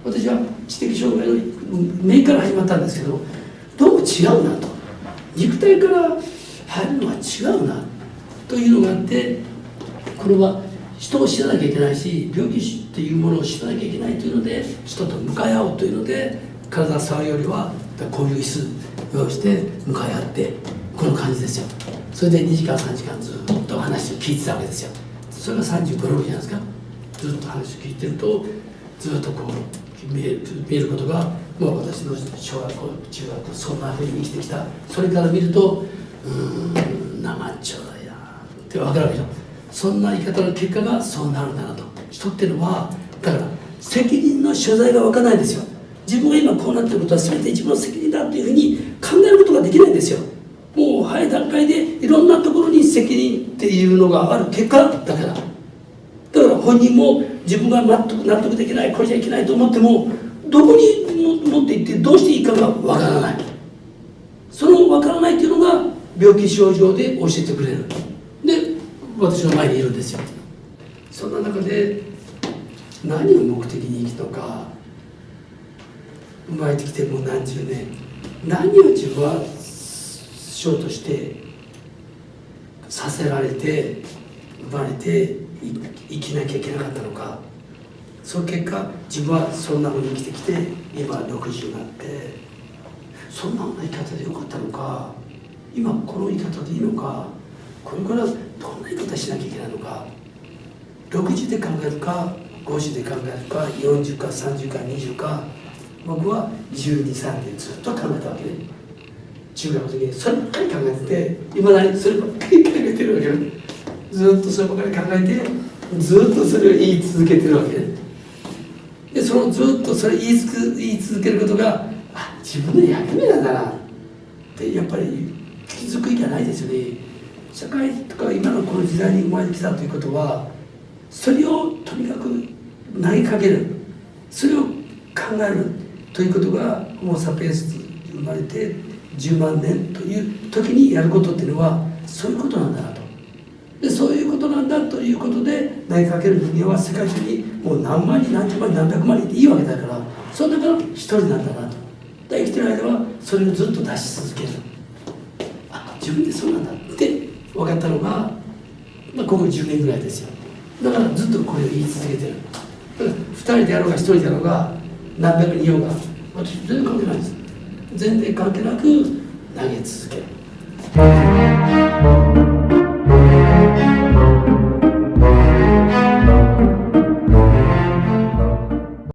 私は知的障害の面から始まったんですけど、どうも違うなと、肉体から入るのは違うなというのがあって、これは人を知らなきゃいけないし、病気っていうものを知らなきゃいけないというので、人と向かい合おうというので、体を触るよりはこういう椅子用意して向かい合って、この感じですよ。それで2時間3時間ずっと話を聞いてたわけですよ。それが35、6じゃないですか。ずっと話を聞いてると、ずっとこう見えることが、もう私の小学校中学校そんなふうに生きてきた、それから見ると生っちょだやって分かるわけでしょ。そんな言い方の結果がそうなるんだなと。人っていうのはだから責任の所在が分からないんですよ。自分が今こうなっていることは全て自分の責任だというふうに考えることができないんですよ。もう早い段階でいろんなところに責任っていうのがある結果だから。だから本人も自分が納得できない、これじゃいけないと思っても、どこに持っていってどうしていいかがわからない。そのわからないというのが病気症状で教えてくれる。で、私の前にいるんですよ。そんな中で何を目的に生きたのか、生まれてきてもう何十年、何を自分はショーとしてさせられて生まれて生きなきゃいけなかったのか。その結果自分はそんなふうに生きてきて今60になって、そんな生き方でよかったのか、今この生き方でいいのか、これからどんな生き方しなきゃいけないのか、60で考えるか50で考えるか40か30か20か、僕は12、3でずっと考えたわけね。中学の時にそればっかり考えてて、今だにそればっかり考えてるわけね。ずっとそればっかり考えて、ずっとそれを言い続けてるわけね。でそのずっとそれ言い続けることが、あ、自分の役目なんだなってやっぱり気づく以外ないですよね。社会とか今のこの時代に生まれてきたということは、それをとにかく投げかける、それを考えるということがホモ・サピエンス生まれて10万年という時にやることっていうのはそういうことなんだなと。でそういうことなんだということで投げかける人間は世界中にもう何万人何十万人何百万人っていいわけだから、その中の一人なんだなと。で生きてる間はそれをずっと出し続ける。あ、自分でそうなんだって分かったのが、ここ10年ぐらいですよ。だからずっとこれを言い続けてる。だから2人であろうが1人であろうが何百人いようが、私全然関係ないです。全然関係なく投げ続ける。